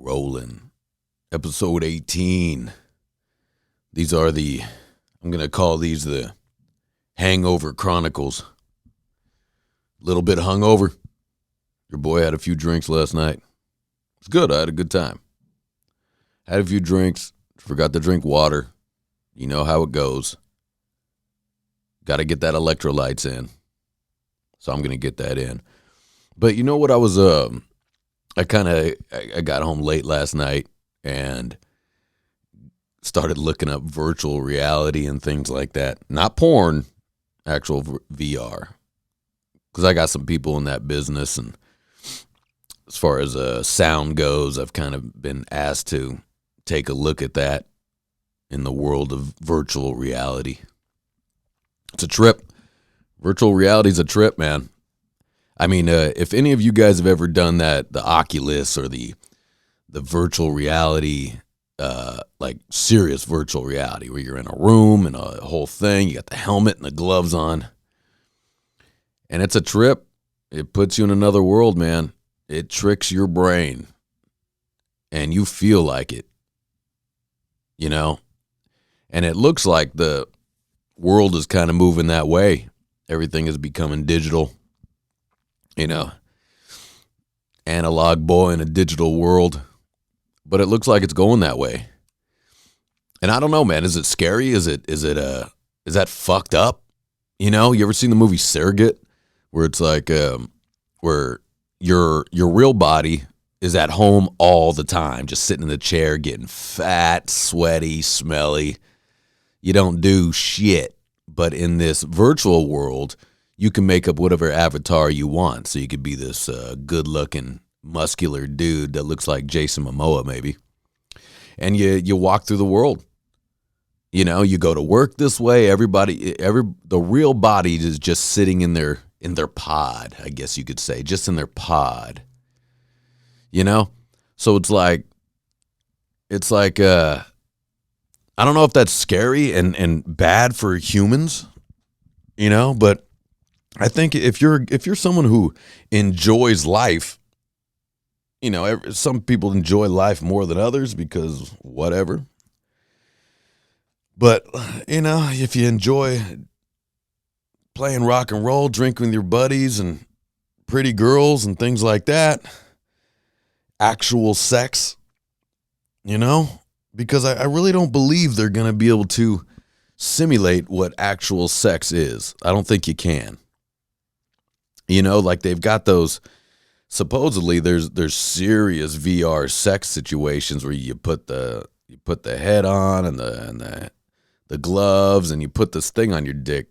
Rolling. Episode 18. These are I'm going to call these the Hangover Chronicles. Little bit hungover. Your boy had a few drinks last night. It's good. I had a good time. Had a few drinks. Forgot to drink water. You know how it goes. Got to get that electrolytes in. So I'm going to get that in. But you know what I got home late last night and started looking up virtual reality and things like that. Not porn, actual VR. Because I got some people in that business, and as far as sound goes, I've kind of been asked to take a look at that in the world of virtual reality. It's a trip. Virtual reality is a trip, man. I mean, if any of you guys have ever done that, the Oculus or the virtual reality, like serious virtual reality, where you're in a room and a whole thing, you got the helmet and the gloves on, and it's a trip. It puts you in another world, man. It tricks your brain, and you feel like it, you know? And it looks like the world is kind of moving that way. Everything is becoming digital. You know, analog boy in a digital world, but it looks like it's going that way. And I don't know, man. Is it scary? Is that fucked up? You know, you ever seen the movie Surrogate, where it's like, where your real body is at home all the time, just sitting in the chair, getting fat, sweaty, smelly. You don't do shit. But in this virtual world, you can make up whatever avatar you want. So you could be this good-looking, muscular dude that looks like Jason Momoa, maybe. And you walk through the world. You know, you go to work this way. The real body is just sitting in their pod, I guess you could say, just in their pod. You know, so it's like I don't know if that's scary and bad for humans. You know, but I think if you're someone who enjoys life, you know, some people enjoy life more than others because whatever. But, you know, if you enjoy playing rock and roll, drinking with your buddies and pretty girls and things like that, actual sex, you know, because I really don't believe they're going to be able to simulate what actual sex is. I don't think you can. You know, like they've got those, supposedly there's serious VR sex situations where you put the head on and the gloves, and you put this thing on your dick.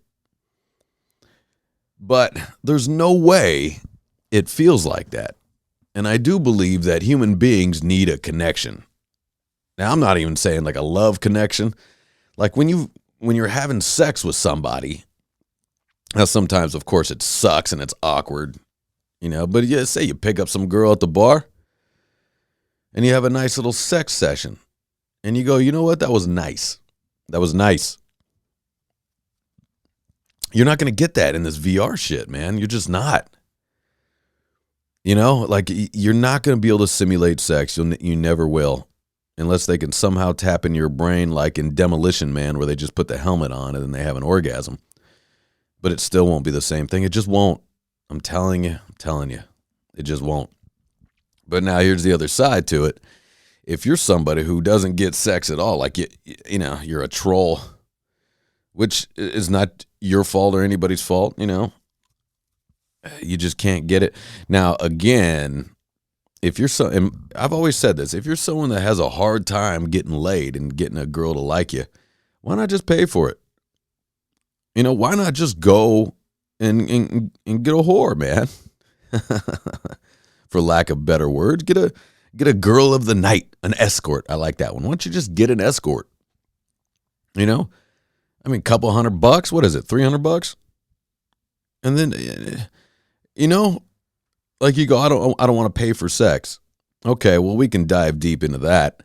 But there's no way it feels like that. And I do believe that human beings need a connection. Now, I'm not even saying like a love connection. Like when you're having sex with somebody, now, sometimes, of course, it sucks and it's awkward, you know, but yeah, say you pick up some girl at the bar and you have a nice little sex session and you go, you know what? That was nice. That was nice. You're not going to get that in this VR shit, man. You're just not. You know, like you're not going to be able to simulate sex. You never will, unless they can somehow tap in your brain like in Demolition Man, where they just put the helmet on and then they have an orgasm. But it still won't be the same thing. It just won't. I'm telling you. It just won't. But now here's the other side to it. If you're somebody who doesn't get sex at all, like you know, you're a troll, which is not your fault or anybody's fault, you know. You just can't get it. Now, again, if you're and I've always said this, if you're someone that has a hard time getting laid and getting a girl to like you, why not just pay for it? You know, why not just go and get a whore, man? For lack of better words, get a girl of the night, an escort. I like that one. Why don't you just get an escort? You know, I mean, couple $100. What is it? $300? And then, you know, like you go, I don't want to pay for sex. Okay, well, we can dive deep into that.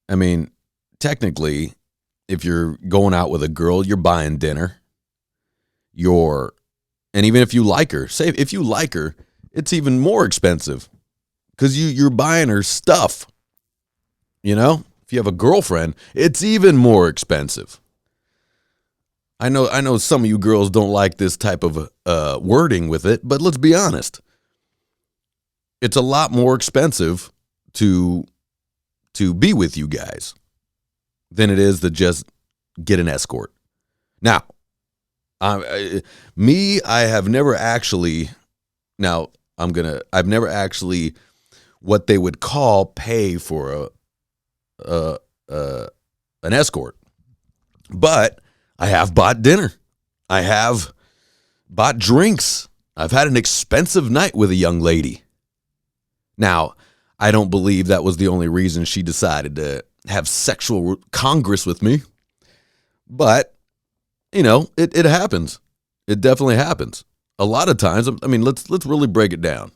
I mean, technically, if you're going out with a girl, you're buying dinner. And even if you like her, say if you like her, it's even more expensive because you're buying her stuff. You know, if you have a girlfriend, it's even more expensive. I know some of you girls don't like this type of wording with it, but let's be honest. It's a lot more expensive to be with you guys than it is to just get an escort. Now, I have never actually, I've never actually what they would call pay for an escort, but I have bought dinner. I have bought drinks. I've had an expensive night with a young lady. Now, I don't believe that was the only reason she decided to have sexual congress with me. But, it happens. It definitely happens. A lot of times, let's really break it down.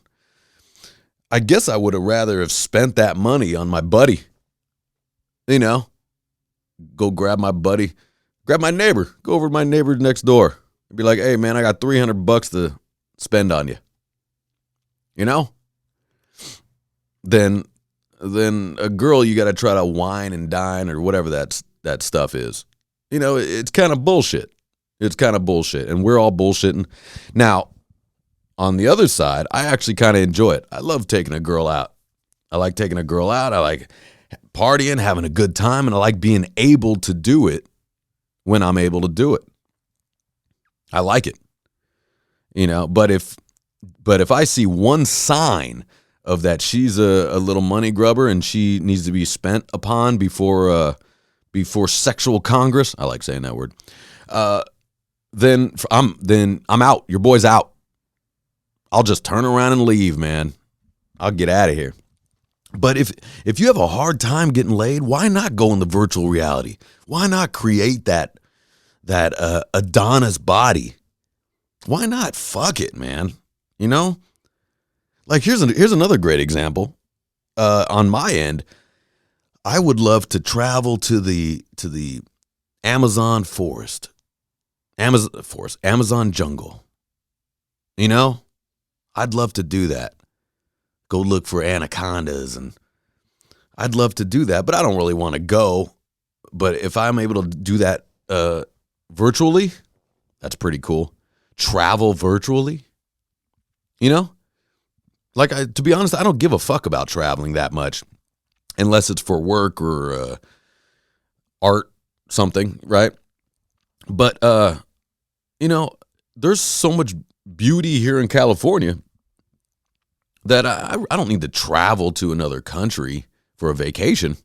I guess I would have rather have spent that money on my buddy. Go grab my buddy, grab my neighbor, go over to my neighbor next door and be like, hey, man, I got $300 to spend on you. Then a girl you got to try to wine and dine or whatever that stuff is. It's kind of bullshit. It's kind of bullshit, and we're all bullshitting. Now, on the other side, I actually kind of enjoy it. I love taking a girl out. I like taking a girl out. I like partying, having a good time, and I like being able to do it when I'm able to do it. I like it. But if I see one sign of that she's a little money grubber and she needs to be spent upon before sexual congress, I like saying that word, then I'm out. Your boy's out. I'll just turn around and leave, man. I'll get out of here. But if you have a hard time getting laid, why not go in the virtual reality? Why not create that Adonis body? Why not? Fuck it, man. Like here's another great example. On my end, I would love to travel to the Amazon forest. Amazon jungle. I'd love to do that. Go look for anacondas, and I'd love to do that, but I don't really want to go. But if I'm able to do that virtually, that's pretty cool. Travel virtually, to be honest, I don't give a fuck about traveling that much unless it's for work or art something, right? But there's so much beauty here in California that I don't need to travel to another country for a vacation.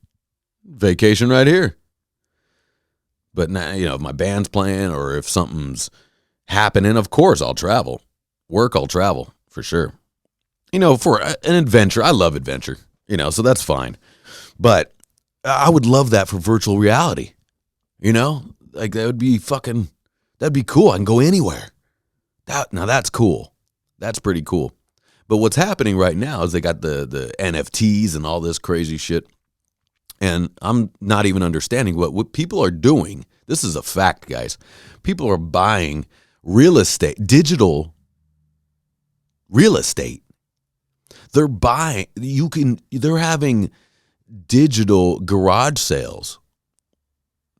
Vacation right here. But now, if my band's playing or if something's happening, of course I'll travel. Work, I'll travel for sure. For an adventure. I love adventure, so that's fine. But I would love that for virtual reality. Like that'd be cool. I can go anywhere. Now that's cool. That's pretty cool. But what's happening right now is they got the NFTs and all this crazy shit. And I'm not even understanding what people are doing. This is a fact, guys. People are buying real estate, digital real estate. They're having digital garage sales.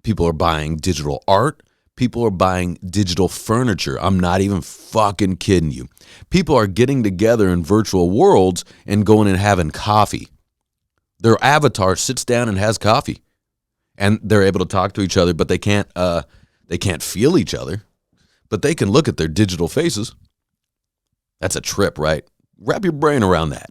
People are buying digital art. People are buying digital furniture. I'm not even fucking kidding you. People are getting together in virtual worlds and going and having coffee. Their avatar sits down and has coffee, and they're able to talk to each other, but they can't feel each other, but they can look at their digital faces. That's a trip, right? Wrap your brain around that.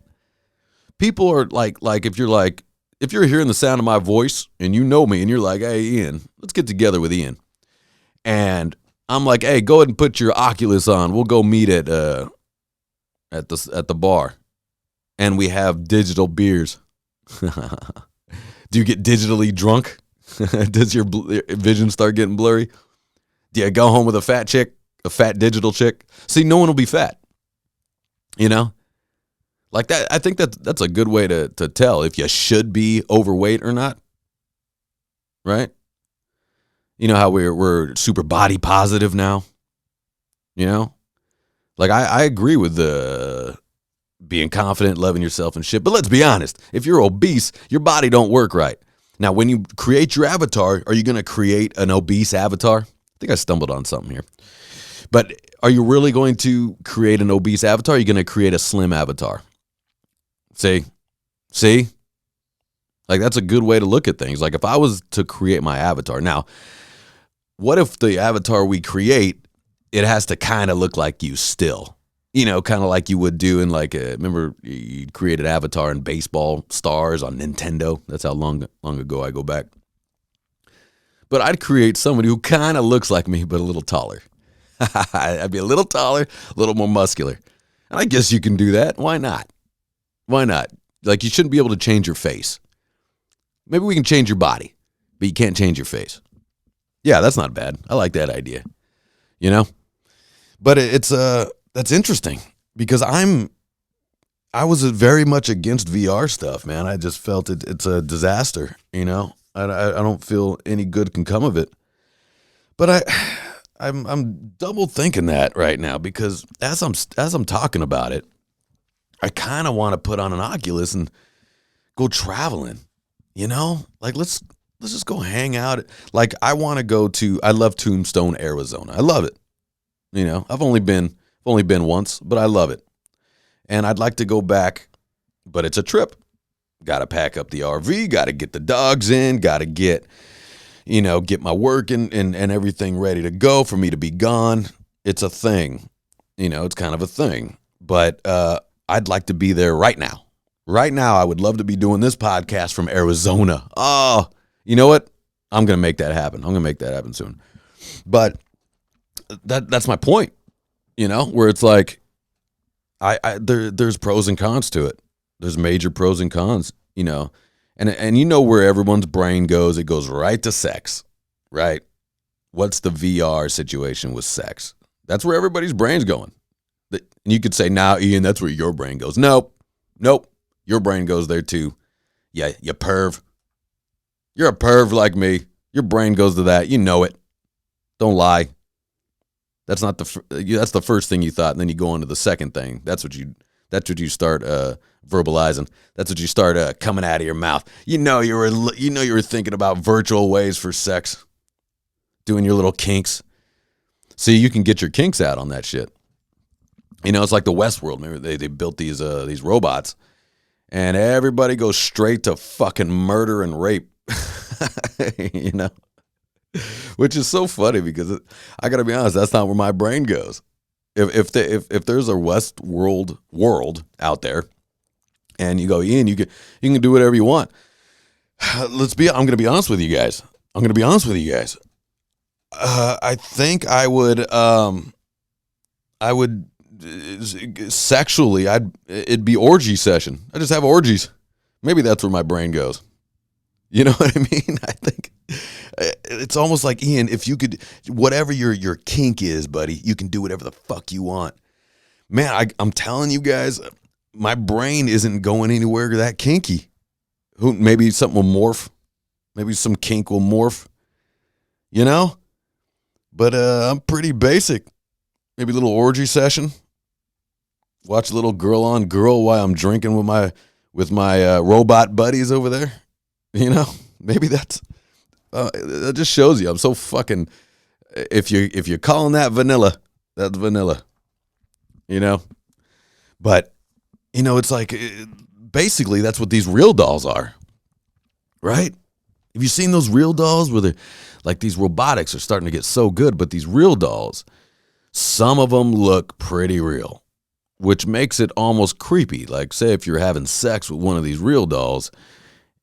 People are like if you're hearing the sound of my voice and you know me and you're like, hey, Ian, let's get together with Ian. And I'm like, hey, go ahead and put your Oculus on. We'll go meet at the bar. And we have digital beers. Do you get digitally drunk? Does your vision start getting blurry? Do you go home with a fat chick, a fat digital chick? See, no one will be fat. Like that. I think that's a good way to tell if you should be overweight or not. Right? You know how we're super body positive now? Like I agree with being confident, loving yourself and shit. But let's be honest, if you're obese, your body don't work right. Now, when you create your avatar, are you going to create an obese avatar? I think I stumbled on something here. But are you really going to create an obese avatar? Or are you going to create a slim avatar? See? Like, that's a good way to look at things. Like, if I was to create my avatar. Now, what if the avatar we create, it has to kind of look like you still? You know, kind of like you would do in like, remember you created Avatar in Baseball Stars on Nintendo? That's how long ago I go back. But I'd create somebody who kind of looks like me, but a little taller. I'd be a little taller, a little more muscular. And I guess you can do that. Why not? Why not? Like, you shouldn't be able to change your face. Maybe we can change your body, but you can't change your face. Yeah, that's not bad. I like that idea. You know? But that's interesting because I was very much against VR stuff, man. I just felt it's a disaster, you know? I don't feel any good can come of it. But I'm double thinking that right now because as I'm talking about it, I kind of want to put on an Oculus and go traveling, you know? Like, let's just go hang out. Like, I love Tombstone, Arizona. I love it. You know, I've only been once, but I love it. And I'd like to go back, but it's a trip. Got to pack up the RV, got to get the dogs in, got to get my work and everything ready to go for me to be gone. It's a thing. You know, it's kind of a thing. But I'd like to be there right now. Right now, I would love to be doing this podcast from Arizona. Oh, you know what? I'm going to make that happen. I'm going to make that happen soon. But that's my point, you know, where it's like there's pros and cons to it. There's major pros and cons, you know, and you know where everyone's brain goes. It goes right to sex, right? What's the VR situation with sex? That's where everybody's brain's going. And you could say, now, Ian, that's where your brain goes. Nope. Your brain goes there too. Yeah, you perv. You're a perv like me. Your brain goes to that. You know it. Don't lie. That's not that's the first thing you thought, and then you go on to the second thing. That's what you start verbalizing. That's what you start coming out of your mouth. You know you were thinking about virtual ways for sex, doing your little kinks. See, you can get your kinks out on that shit. You know, it's like the Westworld. Remember they built these robots, and everybody goes straight to fucking murder and rape. You know. Which is so funny because I gotta be honest, that's not where my brain goes. If there's a Westworld world out there, and you go, Ian, you can do whatever you want. I'm gonna be honest with you guys. I think I would sexually, it'd be orgy session. I just have orgies. Maybe that's where my brain goes. You know what I mean? I think it's almost like, Ian, if you could, whatever your kink is, buddy, you can do whatever the fuck you want. Man, I'm telling you guys, my brain isn't going anywhere that kinky. Maybe something will morph. Maybe some kink will morph. You know? But I'm pretty basic. Maybe a little orgy session. Watch a little girl on girl while I'm drinking with my robot buddies over there. You know, maybe that just shows you I'm so fucking. If you're calling that vanilla, that's vanilla. You know, but you know it's like basically that's what these real dolls are, right? Have you seen those real dolls where they're like these robotics are starting to get so good, but these real dolls, some of them look pretty real, which makes it almost creepy. Like, say if you're having sex with one of these real dolls.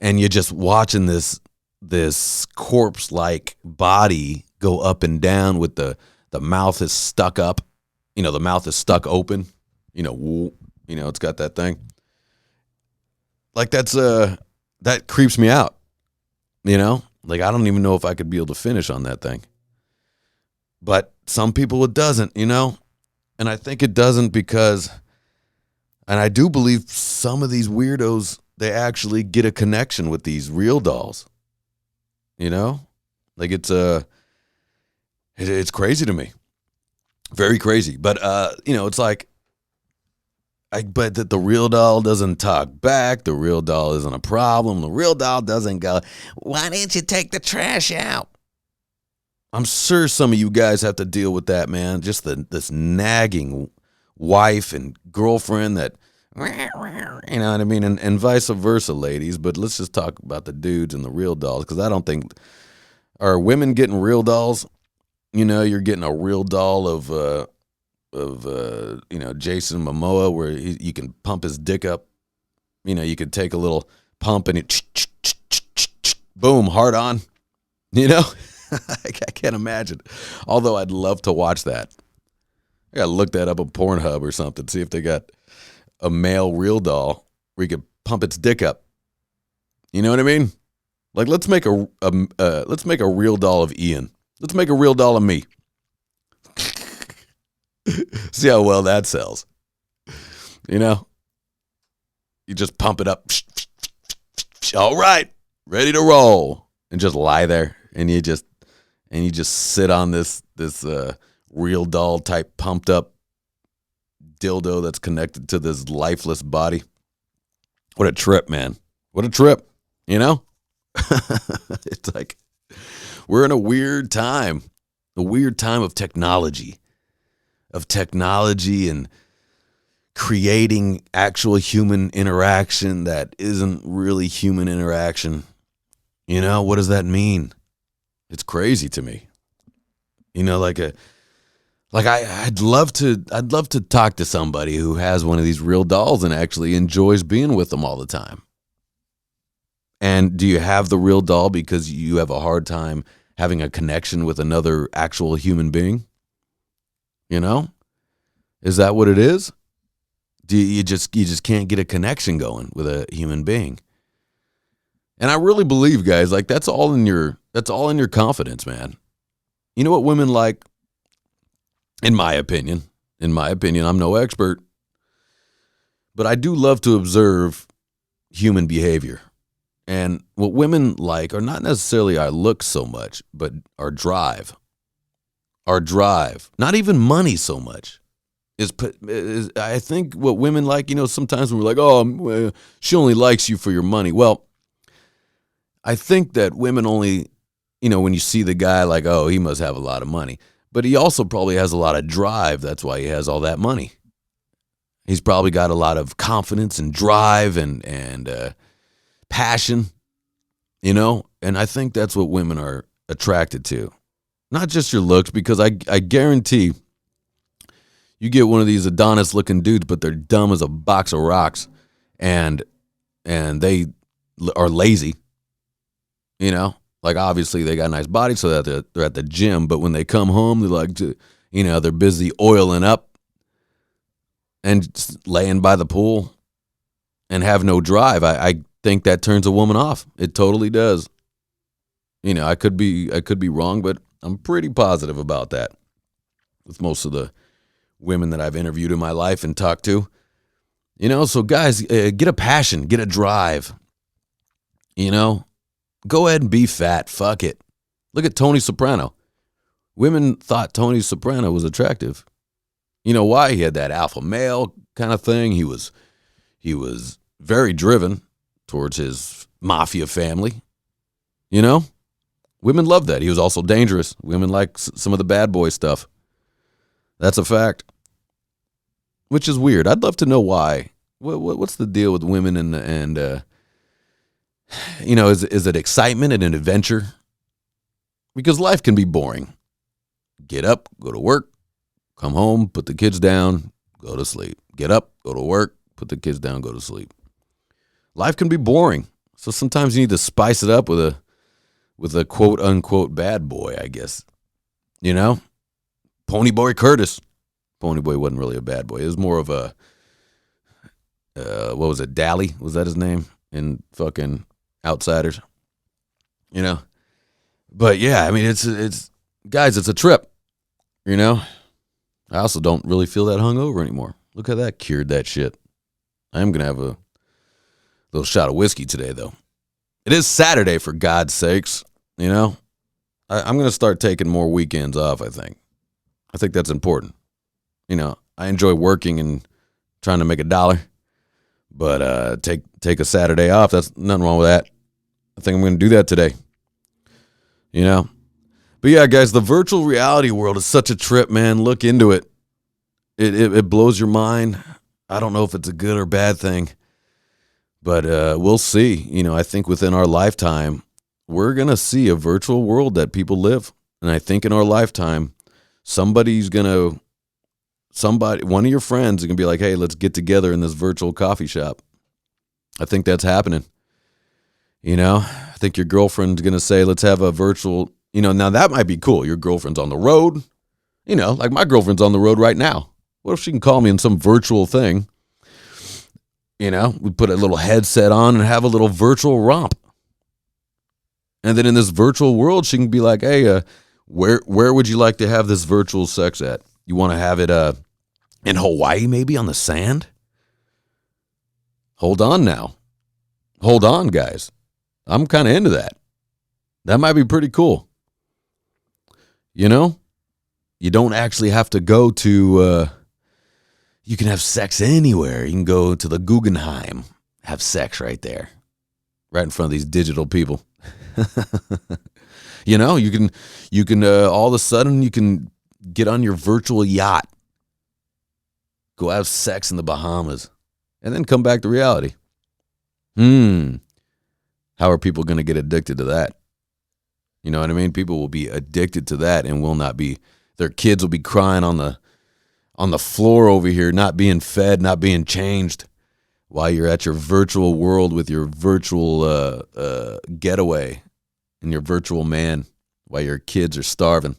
And you're just watching this corpse-like body go up and down with the mouth is stuck up. You know, the mouth is stuck open. You know, it's got that thing. Like that creeps me out. You know? Like I don't even know if I could be able to finish on that thing. But some people it doesn't, you know? And I think it doesn't because, and I do believe some of these weirdos, they actually get a connection with these real dolls. You know? Like it's crazy to me. Very crazy. But you know, it's like but that the real doll doesn't talk back. The real doll isn't a problem. The real doll doesn't go, why didn't you take the trash out? I'm sure some of you guys have to deal with that, man. Just this nagging wife and girlfriend that, you know what I mean? And vice versa, ladies. But let's just talk about the dudes and the real dolls, because I don't think, are women getting real dolls? You know, you're getting a real doll of Jason Momoa, where you can pump his dick up. You know, you could take a little pump and it, boom, hard on. You know, I can't imagine. Although I'd love to watch that. I gotta look that up on Pornhub or something. See if they got a male real doll where you could pump its dick up. You know what I mean? Like, let's make a real doll of Ian. Let's make a real doll of me. See how well that sells. You know? You just pump it up. All right, ready to roll. And just lie there. And you just sit on this real doll type pumped up dildo that's connected to this lifeless body. What a trip, man. What a trip. You know? It's like we're in a weird time of technology and creating actual human interaction that isn't really human interaction. You know, what does that mean? It's crazy to me. You know, I'd love to talk to somebody who has one of these real dolls and actually enjoys being with them all the time. And do you have the real doll because you have a hard time having a connection with another actual human being? You know? Is that what it is? Do you just can't get a connection going with a human being? And I really believe, guys, like that's all in your confidence, man. You know what women like? In my opinion, I'm no expert, but I do love to observe human behavior. And what women like are not necessarily our looks so much, but our drive. Our drive, not even money so much. Is I think what women like, you know, sometimes we're like, oh, she only likes you for your money. Well, I think that women only, you know, when you see the guy like, oh, he must have a lot of money. But he also probably has a lot of drive. That's why he has all that money. He's probably got a lot of confidence and drive and passion, you know? And I think that's what women are attracted to. Not just your looks, because I guarantee you get one of these Adonis-looking dudes, but they're dumb as a box of rocks, and they are lazy, you know? Like, obviously, they got a nice body, so that they're at the gym, but when they come home, they're like, you know, they're busy oiling up and just laying by the pool and have no drive. I think that turns a woman off. It totally does. You know, I could be wrong, but I'm pretty positive about that with most of the women that I've interviewed in my life and talked to. You know, so guys, get a passion, get a drive. You know, go ahead and be fat. Fuck it. Look at Tony Soprano. Women thought Tony Soprano was attractive. You know why? He had that alpha male kind of thing. He was very driven towards his mafia family. You know? Women love that. He was also dangerous. Women like some of the bad boy stuff. That's a fact. Which is weird. I'd love to know why. What's the deal with women and you know, is it excitement and an adventure? Because life can be boring. Get up, go to work, come home, put the kids down, go to sleep. Get up, go to work, put the kids down, go to sleep. Life can be boring. So sometimes you need to spice it up with a quote unquote bad boy, I guess. You know? Ponyboy Curtis. Ponyboy wasn't really a bad boy. It was more of a what was it? Dally? Was that his name? In fucking Outsiders. You know? But yeah, I mean it's guys, it's a trip. You know? I also don't really feel that hungover anymore. Look how that cured that shit. I am gonna have a little shot of whiskey today though. It is Saturday, for God's sakes. You know? I'm gonna start taking more weekends off, I think. I think that's important. You know, I enjoy working and trying to make $1. But take a Saturday off. That's nothing wrong with that. I think I'm going to do that today. You know? But yeah, guys, the virtual reality world is such a trip, man. Look into it. It blows your mind. I don't know if it's a good or bad thing. But we'll see. You know, I think within our lifetime, we're going to see a virtual world that people live. And I think in our lifetime, one of your friends is going to be like, hey, let's get together in this virtual coffee shop. I think that's happening. You know, I think your girlfriend's going to say, let's have a virtual, you know, now that might be cool. Your girlfriend's on the road. You know, like my girlfriend's on the road right now. What if she can call me in some virtual thing? You know, we put a little headset on and have a little virtual romp. And then in this virtual world, she can be like, hey, where would you like to have this virtual sex at? You want to have it in Hawaii, maybe on the sand? Hold on now. Hold on, guys. I'm kind of into that. That might be pretty cool. You know, you don't actually have to go to, you can have sex anywhere. You can go to the Guggenheim, have sex right there, right in front of these digital people. You know, you can all of a sudden you can get on your virtual yacht, go have sex in the Bahamas, and then come back to reality. How are people going to get addicted to that? You know what I mean? People will be addicted to that and will not be, their kids will be crying on the floor over here, not being fed, not being changed, while you're at your virtual world with your virtual getaway and your virtual man, while your kids are starving.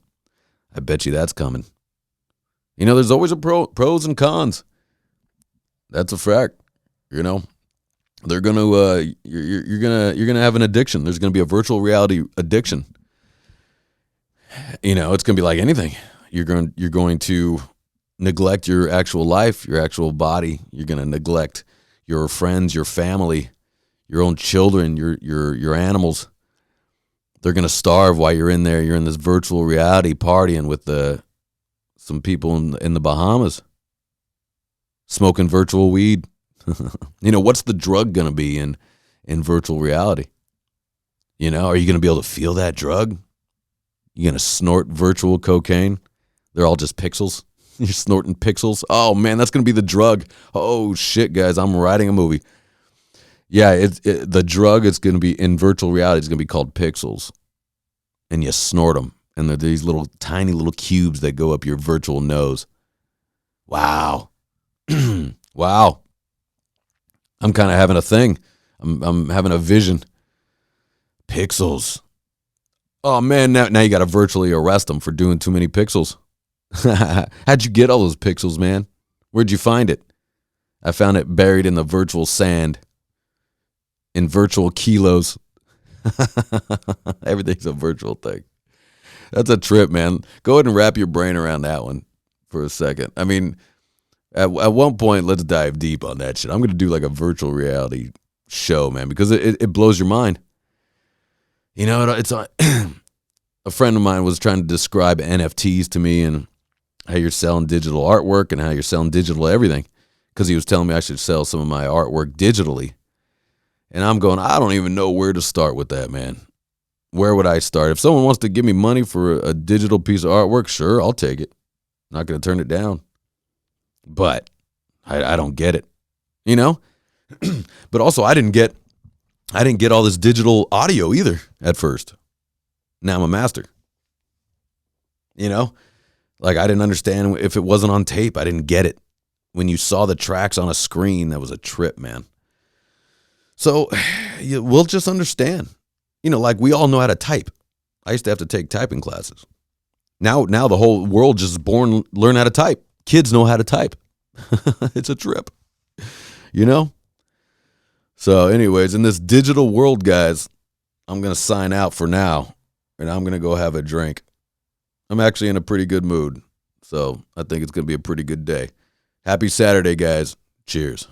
I bet you that's coming. You know, there's always pros and cons. That's a fact. You know, they're gonna you're gonna have an addiction. There's gonna be a virtual reality addiction. You know, it's gonna be like anything. You're going to neglect your actual life, your actual body. You're gonna neglect your friends, your family, your own children, your animals. They're gonna starve while you're in there. You're in this virtual reality partying with some people in the Bahamas, smoking virtual weed. You know, what's the drug going to be in virtual reality? You know, are you going to be able to feel that drug? You going to snort virtual cocaine? They're all just pixels. You're snorting pixels. Oh, man, that's going to be the drug. Oh, shit, guys, I'm writing a movie. Yeah, the drug is going to be in virtual reality. It's going to be called pixels. And you snort them. And they're these little tiny little cubes that go up your virtual nose. Wow. Wow. I'm kind of having a thing. I'm having a vision. Pixels. Oh, man, now you got to virtually arrest them for doing too many pixels. How'd you get all those pixels, man? Where'd you find it? I found it buried in the virtual sand. In virtual kilos. Everything's a virtual thing. That's a trip, man. Go ahead and wrap your brain around that one for a second. I mean, at one point, let's dive deep on that shit. I'm going to do like a virtual reality show, man, because it blows your mind. You know, it's a friend of mine was trying to describe NFTs to me and how you're selling digital artwork and how you're selling digital everything, because he was telling me I should sell some of my artwork digitally. And I'm going, I don't even know where to start with that, man. Where would I start? If someone wants to give me money for a digital piece of artwork, sure, I'll take it. Not going to turn it down. But I don't get it, you know? But also I didn't get all this digital audio either at first. Now I'm a master. You know? Like I didn't understand if it wasn't on tape. I didn't get it. When you saw the tracks on a screen, that was a trip, man. So we'll just understand. You know, like we all know how to type. I used to have to take typing classes. Now the whole world just learn how to type. Kids know how to type. It's a trip, you know? So anyways, in this digital world, guys, I'm going to sign out for now, and I'm going to go have a drink. I'm actually in a pretty good mood, so I think it's going to be a pretty good day. Happy Saturday, guys. Cheers.